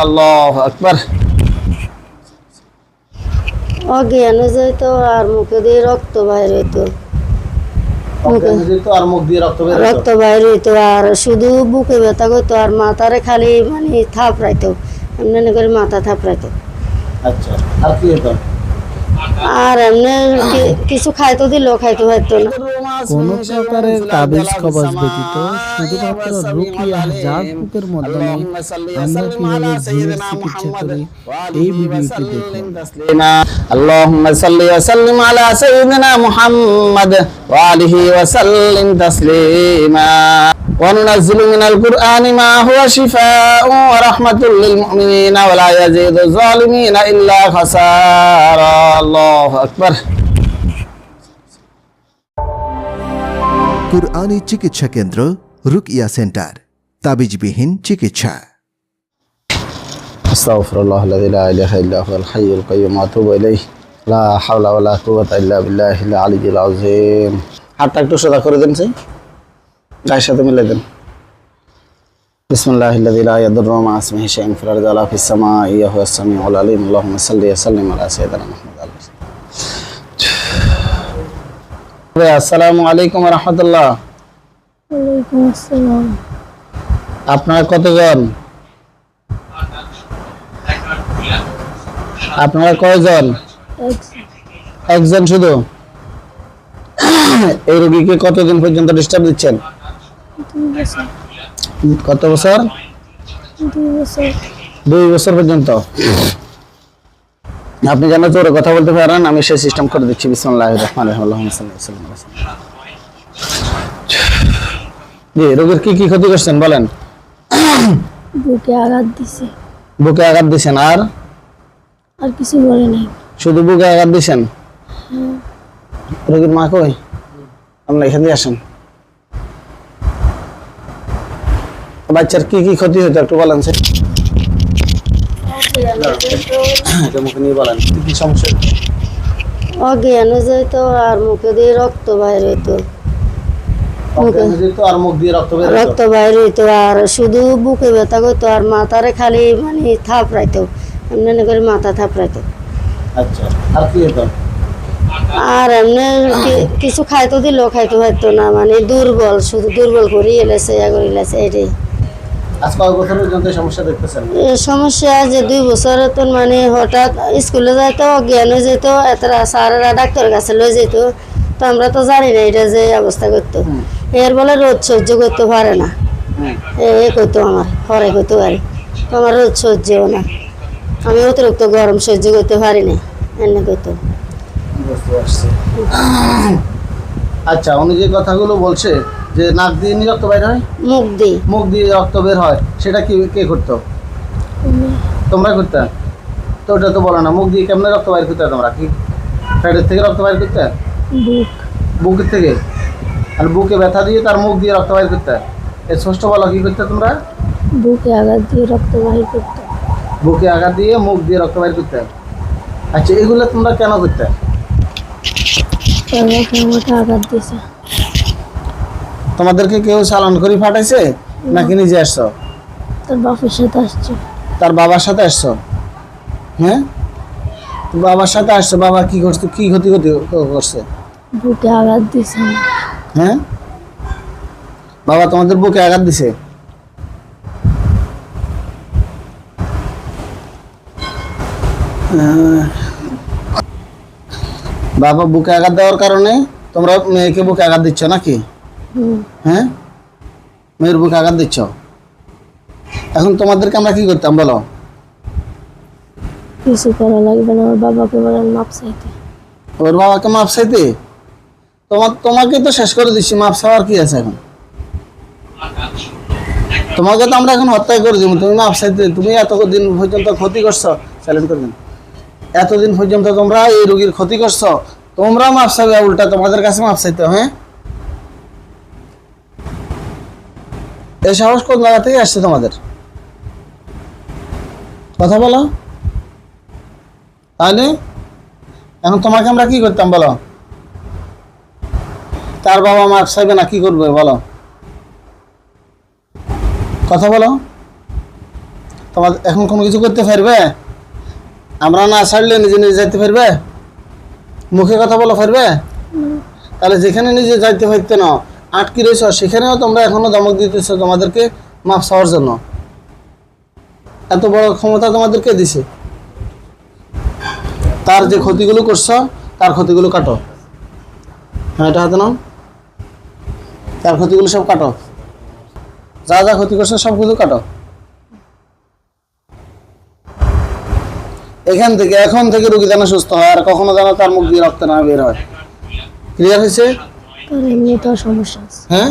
আল্লাহু আকবার। অজ্ঞান হয়ে যেত আর মুখে দিয়ে রক্ত বাইর হইতো। রক্ত বাইর হইতো আর শুধু বুকে ব্যথা করতো আর মাথারে খালি মানে থাপড়াইতো, এমনি করে মাথা থাপড়াইতো। আচ্ছা, আর কি হতো? আর এমনি কিছু খাইতো দিলেও খাইতে পারতো না। কোন প্রকারের তাবিজ কবজ ব্যতীত শুধুমাত্র রুকিয়া ঝাড়ফুঁকের মাধ্যমে আমরা কিভাবে জিনের চিকিৎসা করি এই ভিডিওটি দেখুন। আল্লাহুম্মা সাল্লি ওয়া সাল্লিম আলা সাইয়্যিদিনা মুহাম্মাদ ওয়া আলিহি ওয়া সাল্লিম তাসলিমা। وننزل من القرآن ما هو شفاء ورحمة للمؤمنين ولا يزيد الظالمين إلا خسارا. الله أكبر. কুরআনী চিকিৎসা কেন্দ্র রুকিয়া সেন্টার, তাবিজবিহীন চিকিৎসা। أستغفر الله الذي لا إله إلا هو الحي القيوم وأتوب إليه لا حول ولا قوة إلا بالله العلي العظيم. হাতটা একটু সোজা করে দেন, সেই গায়ের সাথে মিলে দেন। বিসমিল্লাহিল্লাযী লা ইয়াদুররু মা ইসমিহি শাইউন ফিল আরদি ওয়ালা ফিস সামাই ওয়া হুয়াস সামিউল আলীম। আল্লাহুম্মা সাল্লি ওয়া সাল্লিম আলা সাইয়্যিদিনা মুহাম্মাদ। আসসালামু আলাইকুম ওয়া রাহমাতুল্লাহ। ওয়ালাইকুম আসসালাম। আপনারা কতজন? আপনারা কয়জন? একজন শুধু? এই রোগীকে কতদিন পর্যন্ত ডিস্টার্ব দিচ্ছেন? কত বছর? 2 বছর পর্যন্ত। আপনি যেন জোরে কথা বলতে পারেন, আমি সেই সিস্টেম করে দিচ্ছি। বিসমিল্লাহির রহমানির রহিম। আল্লাহুম্মা সাল্লি ওয়া সাল্লিম আলা সাইয়্যিদিনা। জি, রোগীর কি কি ক্ষতি করছেন বলেন? বুকে আঘাত দিছে। বুকে আঘাত দিছেন, আর কিছু বলে নাই। শুধু বুকে আঘাত দিছেন? রোগীর মা কই? আপনি এখান দিয়ে আসেন। বাচ্চার কি কি ক্ষতি হতো একটু বলেন। মুখে নিয়ে বলেন কি কি সমস্যা। অজ্ঞান হয়ে যেত আর মুখে দিয়ে রক্ত বাইর হইতো। রক্ত বাইর হইতো আর শুধু বুকে ব্যথা করতো আর মাথারে খালি মানে থাপড়াইতো, এমনি করে মাথা থাপড়াইতো। আচ্ছা, আর কি হতো? আর এমনি কিছু খাইতো দিলেও খাইতে পারতো না, মানে দুর্বল, শুধু দুর্বল করে এলেছে এটাই। আজ কয় বছর পর্যন্ত সমস্যা দেখতেছেন? এই সমস্যা যে 2 বছর তো মানে হঠাৎ স্কুলে যাইতো, অজ্ঞান হয়ে যেত, এতটা স্যারেরা ডাক্তারের কাছে লয়ে যেত, তো আমরা তো জানি না এটা যে অবস্থা করতো। এর বলে রোদ সহ্য করতে পারে না, এ করতো আমার হরে করতে পারি, তো আমার রোদ সহ্যও না, আমি অতিরিক্ত গরম সহ্য করতে পারি না, এমনি করতো। আচ্ছা, উনি যে কথাগুলো বলছে যে নাক দিয়ে রক্ত বের হয়, মুখ দিয়ে রক্ত বের হয়, সেটা কি কে করতো? তোমরা করতে? তো ওটা তো বলো না, মুখ দিয়ে কেমনে রক্ত বাইর করতে? তোমরা কি পেটের থেকে রক্ত বাইর করতে? বুকের থেকে? আর বুকে ব্যথা দিয়ে তার মুখ দিয়ে রক্ত বাইর করতে? স্পষ্ট বলো, কি করতে তোমরা? বুকে আঘাত দিয়ে রক্ত বাহির করতে। বুকে আঘাত দিয়ে মুখ দিয়ে রক্ত বাইর করতে। আচ্ছা, এগুলো তোমরা কেন করতে? আঘাত দিয়েছে। তোমাদেরকে কেউ চালান করে পাঠাইছে নাকি নিজে আসছো? তার বাবার সাথে আসছে। তার বাবার সাথে আসছো? হ্যাঁ, বাবার সাথে আসছো। বাবা কি করছে? কি ক্ষতি করছে? বুকে আঘাত দিয়েছে। হ্যাঁ, বাবা তোমাদের বুকে আঘাত দিছে? বাবা বুকে আঘাত দেওয়ার কারণে তোমরা মেয়েকে বুকে আঘাত দিচ্ছ নাকি? হ্যাঁ, মেয়ের বুকে আঘাত দিচ্ছ। এখন তোমাদেরকে আমরা কি করতাম বলো? কিছু করা লাগবে না, ওর বাবাকে বলেন মাপ চাইতে। ওর বাবাকে মাপ চাইতে? তোমাকে তো শেষ করে দিচ্ছি, মাপ চাওয়ার কি আছে এখন? তোমাকে তো আমরা এখন হত্যা করে দিব, তুমি মাপ চাইতে? তুমি এতদিন পর্যন্ত ক্ষতি করছো, সাইলেন্ট করবেন, এতদিন পর্যন্ত তোমরা এই রোগীর ক্ষতি করছো, তোমরা মাপ চাইবে, উল্টা তোমাদের কাছে মাপ চাইতে? হ্যাঁ, এই সাহস কোন জায়গা থেকে আসছে তোমাদের? কথা বলো। তাহলে এখন তোমাকে আমরা কি করতাম বলো? তার বাবা মাপ চাইবে না, কি করবে বলো? কথা বলো। তোমার এখন কোনো কিছু করতে পারবে? আমরা না ছাড়লে নিজে নিজে যাইতে পারবে? মুখে কথা বলা পারবে? তাহলে যেখানে নিজে যাইতে পারতে না, আটকে রয়েছ, সেখানেও তোমরা এখনো ধমক দিতেছো তোমাদেরকে মাপ চাওয়ার জন্য। এত বড় ক্ষমতা তোমাদেরকে দিছে। তার যে ক্ষতিগুলো করছো, তার ক্ষতিগুলো কাটো। হ্যাঁ, এটা হাতে নাও। তার ক্ষতিগুলো সব কাটো, যা যা ক্ষতি করছো সবগুলো কাটো। এখন থেকে রোগী যেন সুস্থ হয়, আর কখনো যেন তার মুখ দিয়ে রক্ত না বের হয়। ক্লিয়ার হয়েছে? তার এমনি তো সমস্যা আছে, হ্যাঁ,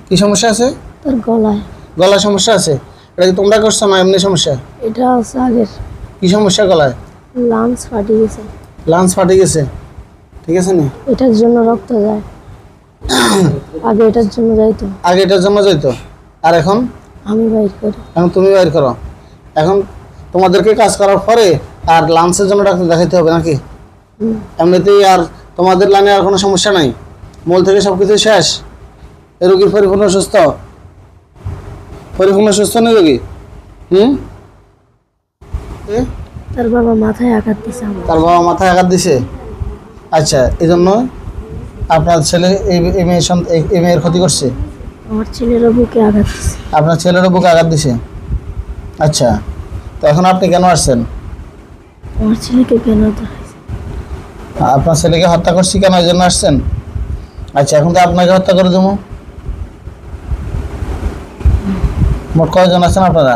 কি সমস্যা আছে? তার গলায় গলায় সমস্যা আছে। এটা কি তোমরা করছো না এমনি সমস্যা? এটা আছে আগের, কি সমস্যা গলায়? লাংস ফাটি গেছে, লাঞ্চ ফাটে গেছে। ঠিক আছে নি? এটার জন্য রক্ত যায়। আগে এটার জন্য যাইতো, আগে এটার জন্য যাইতো, আর এখন? আমি বাইর করি। এখন তুমি বাইর করো। এখন তোমাদেরকে কাজ করার পরে আর লাঞ্চের জন্য ডাক্তার দেখাইতে হবে নাকি? এমনিতেই আর তোমাদের লাইনে আর কোনো সমস্যা নাই, মূল থেকে সব কিছু শেষ। এই রোগীর পরিপূর্ণ সুস্থ, পরিপূর্ণ সুস্থ নেই রোগী। তার বাবা মাথায় আঘাত দিছে আমার। তার বাবা মাথায় আঘাত দিছে। আচ্ছা, এই জন্য আপনার ছেলে এই মেয়ের ক্ষতি করছে? আমার ছেলেরও বুকে আঘাত দিছে। আপনার ছেলেরও বুকে আঘাত দিছে। আচ্ছা, তো এখন আপনি কেন আসছেন? আমার ছেলেকে কেন ধরেছে? আপনার ছেলেকে হত্যা করছি কেন, এই জন্য আসছেন? আচ্ছা, এখন তো আপনাকে হত্যা করে দেবো। মোট কয়জন আছেন আপনারা?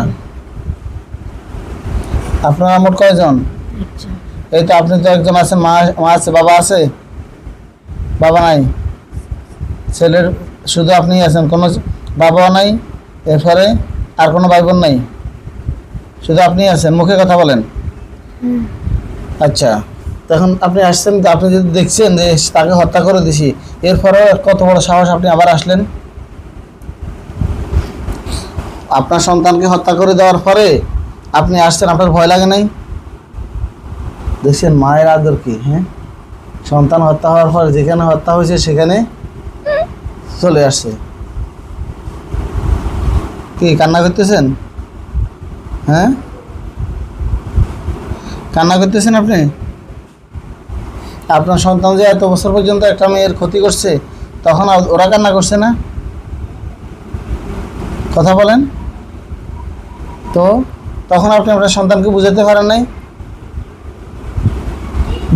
আপনারা মোট কয়জন? একজন। এই তো আপনি তো একজন আছেন, মা আছে, বাবা আছে? বাবা নাই, ছেলের শুধু আপনিই আছেন, কোনো বাবাও নাই, এরপরে আর কোনো ভাই বোন নাই, শুধু আপনিই আছেন, মুখে কথা বলেন। আচ্ছা, তখন আপনি আসছেন, আপনি যদি দেখছেন যে তাকে হত্যা করে দিছি, এরপরেও কত বড় সাহস আপনি আবার আসলেন? আপনার সন্তানকে হত্যা করে দেওয়ার পরে আপনি আসছেন, আপনার ভয় লাগে নাই? দেখছেন মায়ের আদর কি? হ্যাঁ, সন্তান হত্যা হওয়ার পর যেখানে হত্যা হয়েছে সেখানে চলে আসছে। কি কান্না করতেছেন? হ্যাঁ, কান্না করতেছেন আপনি? আপনার সন্তান যে এত বছর পর্যন্ত একটা মেয়ের ক্ষতি করছে, তখন ওরা কান্না করছে না? কথা বলেন তো। তখন আপনি আপনার সন্তানকে বুঝাতে পারেন নাই?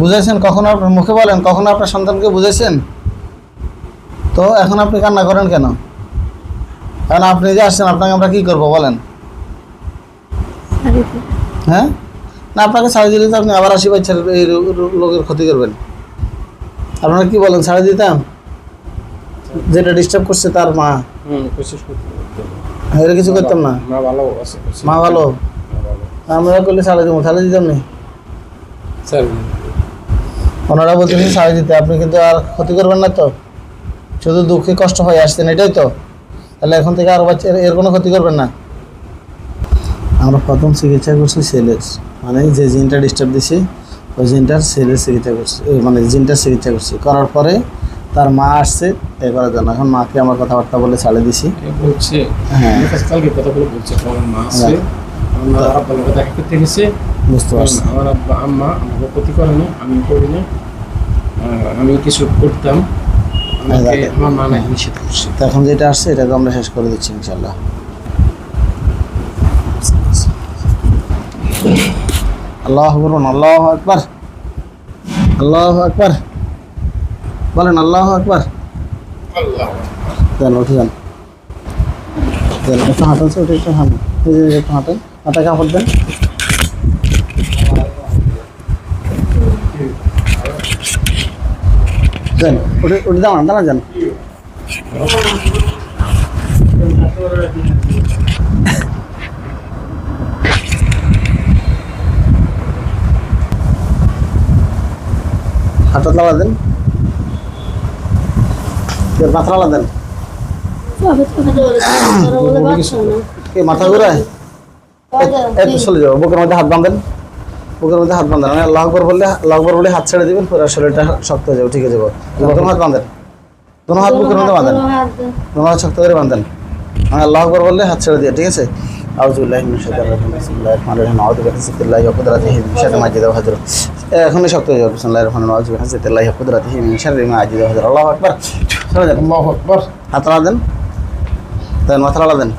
বুঝাইছেন কখনো? আপনার মুখে বলেন, কখনো আপনার সন্তানকে বুঝাইছেন? তো এখন আপনি কান্না করেন কেন? কারণ আপনি যে আসছেন, আপনাকে আমরা কি করবো বলেন? হ্যাঁ, না আপনাকে ছাড়ে দিলে তো আপনি আবার আসি বাচ্চার এই লোকের ক্ষতি করবেন। আপনারা কি বলেন, ছাড়ে দিতাম? যেটা ডিস্টার্ব করছে তার মা, এর কিছু করতাম না? মা ভালো, আমরা করলে ছাড়ে দেবো, ছাড়ে দিতাম না। ওনারা বলতেছেন ছাড়ে দিতে, আপনি কিন্তু আর ক্ষতি করবেন না তো? শুধু দুঃখে কষ্ট হয়ে আসছেন, এটাই তো? তাহলে এখন থেকে আর বাচ্চা এর কোনো ক্ষতি করবেন না। আমরা প্রথম চিকিৎসা করছি সেলের, মানে যে জিনটা ডিস্টার্ব দিছি ওই জিনটার সেলের চিকিৎসা করছি, মানে জিনটার চিকিৎসা করছি। করার পরে তার মা আসছে এ করার জন্য। এখন মাকে আমার কথাবার্তা বলে ছাড়ে দিছি। বলছে হ্যাঁ, কালকে কথাগুলো বলছে, আমার মা আছে, আমার আব্বা লোক দেখা করতে গেছে, বুঝতে পারছি। আমার আব্বা আম্মা আমাকে ক্ষতি করে না, আমি করি না, আমি কিছু করতাম, আমাকে আমার মা নাকি নিষেধ করছে। তো এখন যেটা আসছে এটাকে আমরা শেষ করে দিচ্ছি ইনশাল্লাহ। আল্লাহ বলুন, আল্লাহ আকবার, আল্লাহ আকবার বলেন, আল্লাহ আকবার। দেন উঠে যান, দেন একটু হাঁটান, ওটা একটু হাঁটান, একটু হাঁটান, মাথায় কাপড় দেন। দেন উঠে উঠে দাঁড়ান, দাঁড়ান যান। হাতটা লাগা দেন, মাথা লাগা দেন। মাথা ঘুরায় একটু চলে যাবো, বুকের মধ্যে হাত বাঁধেন, বুকের মধ্যে হাত বাঁধেন। আমি আল্লাহ আকবার বললে, আল্লাহ আকবার বলে হাত ছেড়ে দিবেন, পুরো শরীরটা শক্ত হয়ে যাবে, ঠিক আছে? বুকের হাত বাঁধেন, দোনো হাত বুকের মধ্যে বাঁধেন, দোনো হাত শক্ত করে বাঁধেন। আমি আল্লাহ আকবার বললে হাত ছেড়ে দিয়ে, ঠিক আছে? আউযু বিল্লাহি মিনাশ শাইতানির রাজিম বিসমিল্লাহির রহমানির রহিম আউযু বিহাজ্জাতিল্লাহি ওয়া কুদরাতিহি মিন শাররি মা আজিদু ওয়া হাজরু এখনই শক্ত হয়ে যাবে বিসমিল্লাহির রহমানির রহিম আউযু বিহাজ্জাতিল্লাহি ওয়া কুদরাতিহি মিন শাররি মা আজিদু ওয়া হাজরু আল্লাহু আকবার সরে যান আল্লাহু আকবার। হাত নাড়া দেন দেন মাথা নাড়া দেন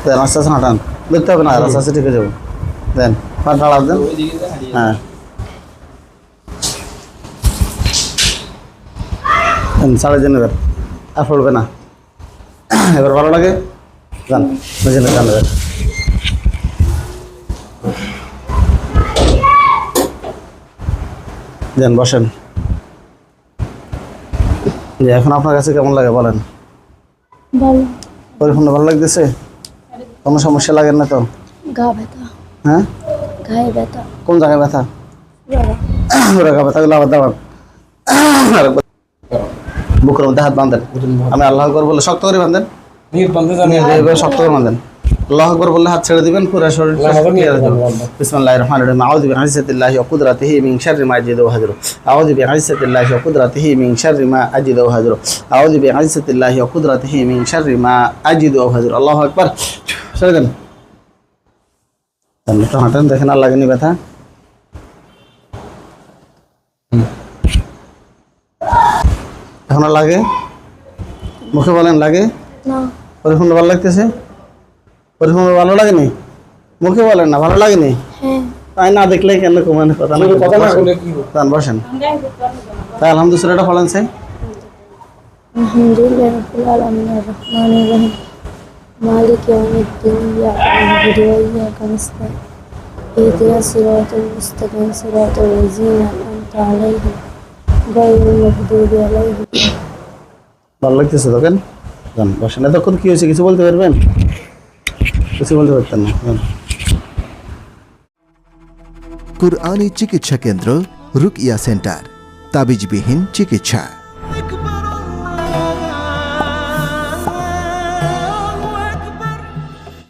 দেন আস্তে আস্তে হাঁটান দেখতে হবে না আস্তে আস্তে ঠিক হয়ে যাবে দেন মাথা নাড়া দেন হ্যাঁ সাড়ে দিন এবার আর পড়বে না এবার ভালো লাগে যান বুঝলেন যান এবার দেন বসেন যে এখন আপনার কাছে কেমন লাগে বলেন ভালো পরিপূর্ণ ভালো লাগতেছে কোনো সমস্যা লাগে না তো গা ব্যথা হ্যাঁ গায়ে ব্যথা কোন জায়গায় ব্যথা ওরা গা ব্যথাগুলো আবার দাবান বুকের মধ্যে হাত বাঁধেন আমি আল্লাহ আকবার বলে শক্ত করে বাঁধেন নিয়ত বন্ধ জানি এইভাবে শক্ত করে বাঁধেন আল্লাহু আকবার বললে হাত ছেড়ে দিবেন পুরো শরীর বিসমিল্লাহির রহমানির রহিম আউযু বিইজ্জাতিল্লাহি ওয়া কুদরাতিহি মিন শাররি মা আজিদু ওয়া হাজরু আউযু বিইজ্জাতিল্লাহি ওয়া কুদরাতিহি মিন শাররি মা আজিদু ওয়া হাজরু আউযু বিইজ্জাতিল্লাহি ওয়া কুদরাতিহি মিন শাররি মা আজিদু ওয়া হাজরু আল্লাহু আকবার ছেড়ে দেন একটু হাঁটেন দেখেন আর লাগেনি ব্যথা এখন আর লাগে মুখে বলেন লাগে না পরিপূর্ণ ভালো লাগতেছে পরিপূর্ণ ভালো লাগেনি মুখে বলেন না ভালো লাগেনি হ্যাঁ তাই না দেখলে কেন কমানে কথা না কথা না বলে কি হবে? দান বসেন তাই আলহামদুলিল্লাহটা বলেন স্যার আলহামদুলিল্লাহ রাব্বিল আলামিন আর-রাহমানির রহিম মালিক ইয়াউমিদ্দিন ইyyaka না'বুদু ওয়া ইyyaka নাস্তাঈন ইহদিনাস সিরাতাল মুস্তাকিম সিরাতাল লাযীনা আন'আমতা আলাইহিম গায়রিল মাগদুবি আলাইহিম ভালো লাগতেছে তখন দান বসেন এতক্ষণ কি হয়েছে কিছু বলতে পারবেন কিছু বলতে পারতেন না যান। কুরআনী চিকিৎসা কেন্দ্র রুকিয়া সেন্টার তাবিজবিহীন চিকিৎসা।